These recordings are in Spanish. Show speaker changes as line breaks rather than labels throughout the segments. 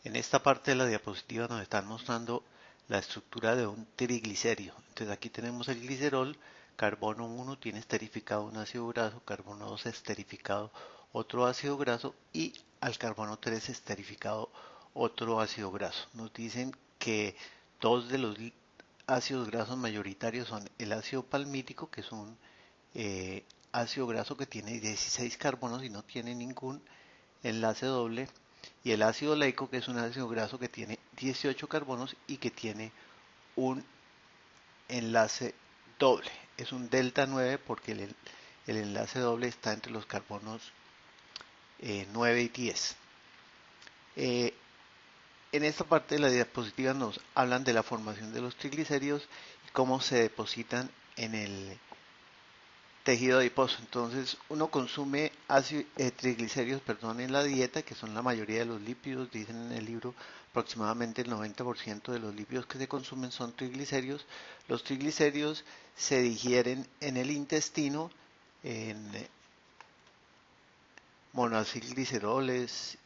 En esta parte de la diapositiva nos están mostrando la estructura de un triglicérido. Entonces aquí tenemos el glicerol, carbono 1 tiene esterificado un ácido graso, carbono 2 esterificado otro ácido graso y al carbono 3 esterificado otro ácido graso. Nos dicen que dos de los ácidos grasos mayoritarios son el ácido palmítico, que es un eh, ácido graso que tiene 16 carbonos y no tiene ningún enlace doble, y el ácido oleico, que es un ácido graso que tiene 18 carbonos y que tiene un enlace doble. Es un delta 9 porque el enlace doble está entre los carbonos 9 y 10. Eh, en esta parte de la diapositiva nos hablan de la formación de los triglicéridos y cómo se depositan en el tejido adiposo. Entonces uno consume triglicéridos, perdón, en la dieta, que son la mayoría de los lípidos. Dicen en el libro aproximadamente el 90% de los lípidos que se consumen son triglicéridos. Los triglicéridos se digieren en el intestino en monoacilgliceroles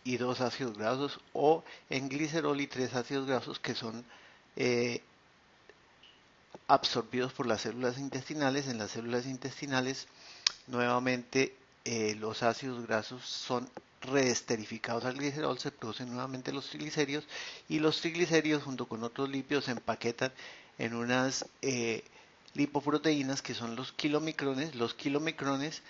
y dos ácidos grasos, o en glicerol y tres ácidos grasos que son eh, absorbidos por las células intestinales. En las células intestinales nuevamente los ácidos grasos son reesterificados al glicerol, se producen nuevamente los triglicéridos, y los triglicéridos junto con otros lípidos se empaquetan en unas lipoproteínas que son los kilomicrones. Los kilomicrones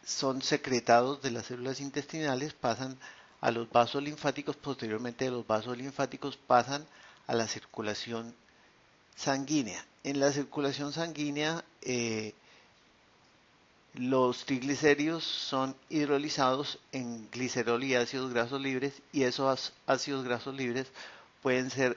son secretados de las células intestinales, pasan a los vasos linfáticos, posteriormente de los vasos linfáticos pasan a la circulación sanguínea. En la circulación sanguínea los triglicéridos son hidrolizados en glicerol y ácidos grasos libres, y esos ácidos grasos libres pueden ser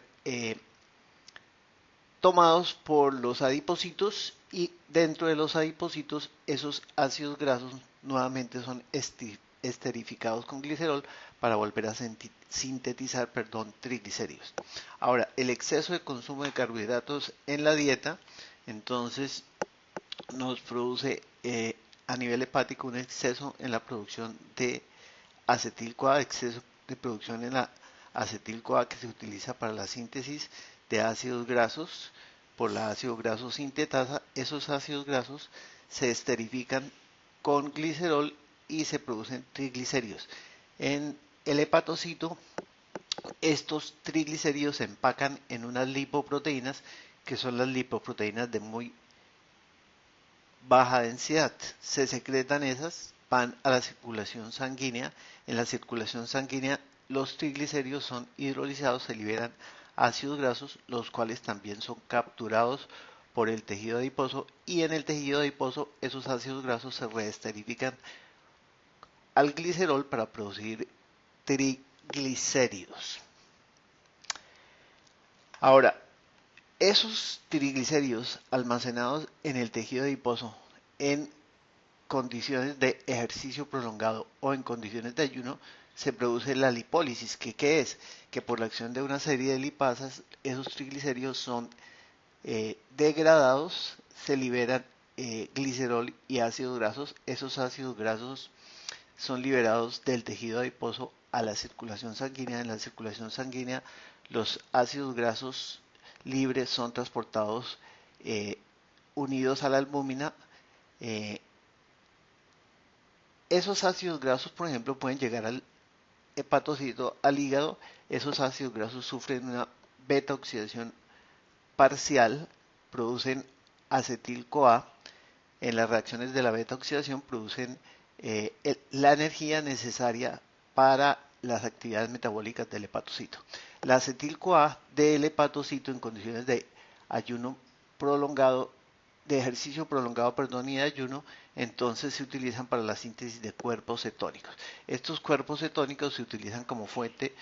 tomados por los adipocitos, y dentro de los adipocitos esos ácidos grasos nuevamente son esterificados con glicerol para volver a sintetizar, triglicéridos. Ahora, el exceso de consumo de carbohidratos en la dieta entonces nos produce a nivel hepático un exceso en la producción de acetil-CoA, exceso de producción en la acetil-CoA que se utiliza para la síntesis de ácidos grasos por la ácido graso sintetasa. Esos ácidos grasos se esterifican con glicerol y se producen triglicéridos. En el hepatocito, estos triglicéridos se empacan en unas lipoproteínas que son las lipoproteínas de muy baja densidad. Se secretan esas, van a la circulación sanguínea. En la circulación sanguínea los triglicéridos son hidrolizados, se liberan ácidos grasos, los cuales también son capturados por el tejido adiposo, y en el tejido adiposo esos ácidos grasos se reesterifican al glicerol para producir triglicéridos. Ahora, esos triglicéridos almacenados en el tejido adiposo en condiciones de ejercicio prolongado o en condiciones de ayuno, se produce la lipólisis, que ¿qué es? Que por la acción de una serie de lipasas, esos triglicéridos son degradados, se liberan glicerol y ácidos grasos. Esos ácidos grasos son liberados del tejido adiposo a la circulación sanguínea. En la circulación sanguínea, los ácidos grasos libres son transportados unidos a la albúmina. eh, Esos ácidos grasos, por ejemplo, pueden llegar al hepatocito, al hígado. Esos ácidos grasos sufren una beta oxidación parcial, producen acetil-CoA. En las reacciones de la beta oxidación producen la energía necesaria para las actividades metabólicas del hepatocito. La acetil-CoA del hepatocito en condiciones de ayuno prolongado, de ejercicio prolongado, perdón, y de ayuno, entonces se utilizan para la síntesis de cuerpos cetónicos. Estos cuerpos cetónicos se utilizan como fuente,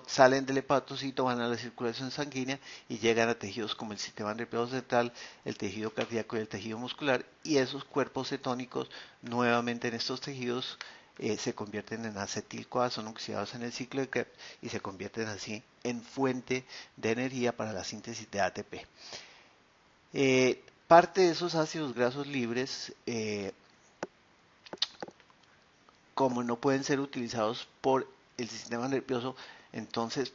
salen del hepatocito, van a la circulación sanguínea y llegan a tejidos como el sistema nervioso central, el tejido cardíaco y el tejido muscular, y esos cuerpos cetónicos nuevamente en estos tejidos se convierten en acetil-CoA, son oxidados en el ciclo de Krebs y se convierten así en fuente de energía para la síntesis de ATP. Parte de esos ácidos grasos libres, como no pueden ser utilizados por el sistema nervioso, entonces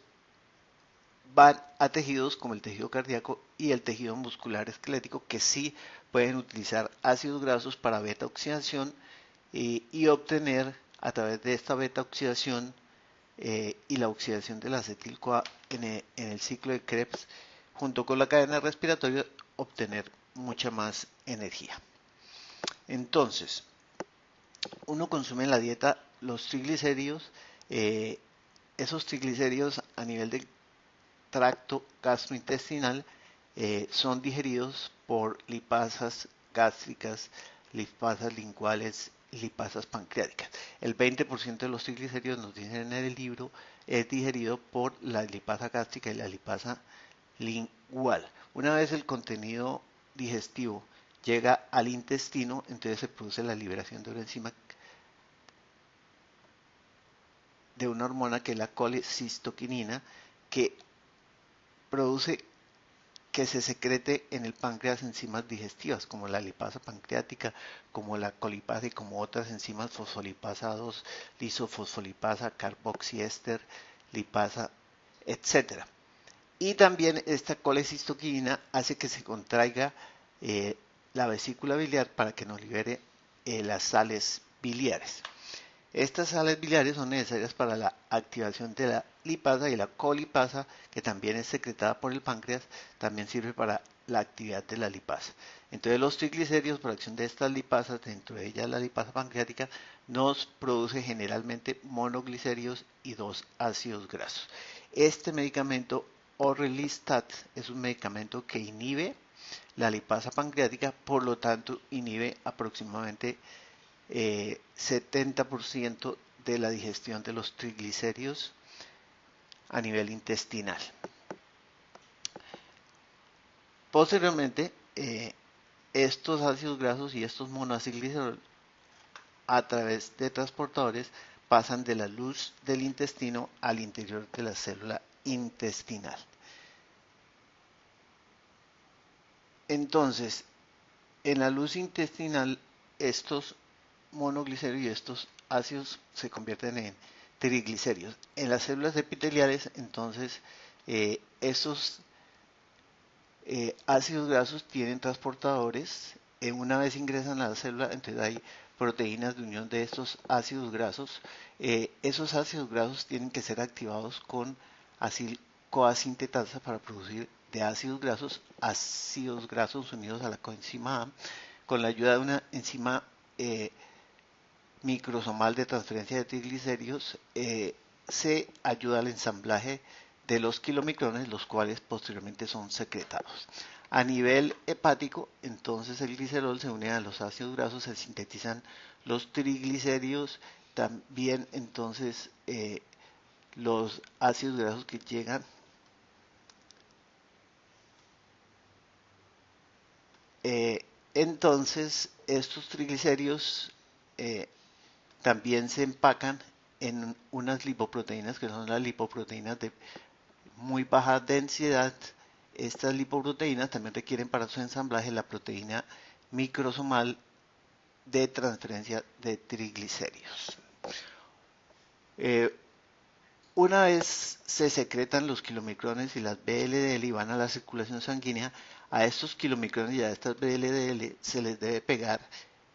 van a tejidos como el tejido cardíaco y el tejido muscular esquelético, que sí pueden utilizar ácidos grasos para beta oxidación y obtener a través de esta beta oxidación y la oxidación del acetil-CoA en el ciclo de Krebs junto con la cadena respiratoria, obtener mucha más energía. Entonces, uno consume en la dieta los triglicéridos, esos triglicéridos a nivel del tracto gastrointestinal son digeridos por lipasas gástricas, lipasas linguales, lipasas pancreáticas. El 20% de los triglicéridos, nos dicen en el libro, es digerido por la lipasa gástrica y la lipasa lingual. Una vez el contenido digestivo llega al intestino, entonces se produce la liberación de una enzima, de una hormona que es la colecistoquinina, que produce que se secrete en el páncreas enzimas digestivas como la lipasa pancreática, como la colipasa y como otras enzimas, fosfolipasa 2, lisofosfolipasa, carboxiéster, lipasa, etcétera. Y también esta colecistoquinina hace que se contraiga la vesícula biliar para que nos libere las sales biliares. Estas sales biliares son necesarias para la activación de la lipasa, y la colipasa, que también es secretada por el páncreas, también sirve para la actividad de la lipasa. Entonces los triglicéridos, por acción de estas lipasas, dentro de ellas la lipasa pancreática, nos produce generalmente monoglicéridos y 2 ácidos grasos. Este medicamento Orlistat es un medicamento que inhibe la lipasa pancreática, por lo tanto inhibe aproximadamente 70% de la digestión de los triglicéridos a nivel intestinal. Posteriormente, estos ácidos grasos y estos monoacilglicerol a través de transportadores pasan de la luz del intestino al interior de la célula intestinal. Entonces, en la luz intestinal, estos monoglicéridos y estos ácidos se convierten en triglicéridos. En las células epiteliales, entonces, estos ácidos grasos tienen transportadores. Una vez ingresan a la célula, entonces hay proteínas de unión de estos ácidos grasos. Esos ácidos grasos tienen que ser activados con CoA sintetasa para producir de ácidos grasos unidos a la coenzima A, con la ayuda de una enzima microsomal de transferencia de triglicéridos, se ayuda al ensamblaje de los kilomicrones, los cuales posteriormente son secretados. A nivel hepático, entonces el glicerol se une a los ácidos grasos, se sintetizan los triglicéridos, también entonces los ácidos grasos que llegan entonces estos triglicéridos también se empacan en unas lipoproteínas que son las lipoproteínas de muy baja densidad. Estas lipoproteínas también requieren para su ensamblaje la proteína microsomal de transferencia de triglicéridos. Una vez se secretan los kilomicrones y las VLDL y van a la circulación sanguínea, a estos kilomicrones y a estas VLDL se les debe pegar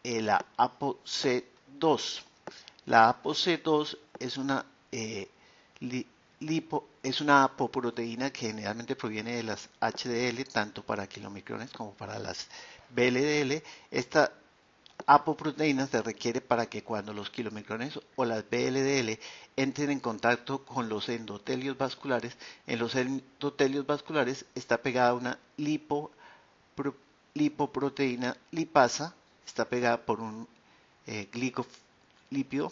la ApoC2. La ApoC2 es una es una apoproteína que generalmente proviene de las HDL, tanto para kilomicrones como para las VLDL. Esta apoproteína se requiere para que cuando los kilomicrones o las VLDL entren en contacto con los endotelios vasculares, en los endotelios vasculares está pegada una lipoproteína lipasa, está pegada por un glicolípido.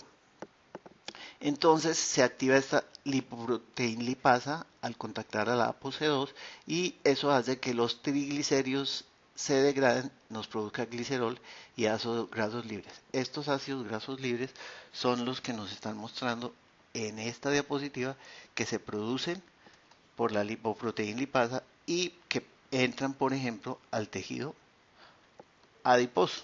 Entonces se activa esta lipoproteína lipasa al contactar a la ApoC2 y eso hace que los triglicéridos se degraden, nos produzca glicerol y ácidos grasos libres. Estos ácidos grasos libres son los que nos están mostrando en esta diapositiva, que se producen por la lipoproteína lipasa y que entran, por ejemplo, al tejido adiposo.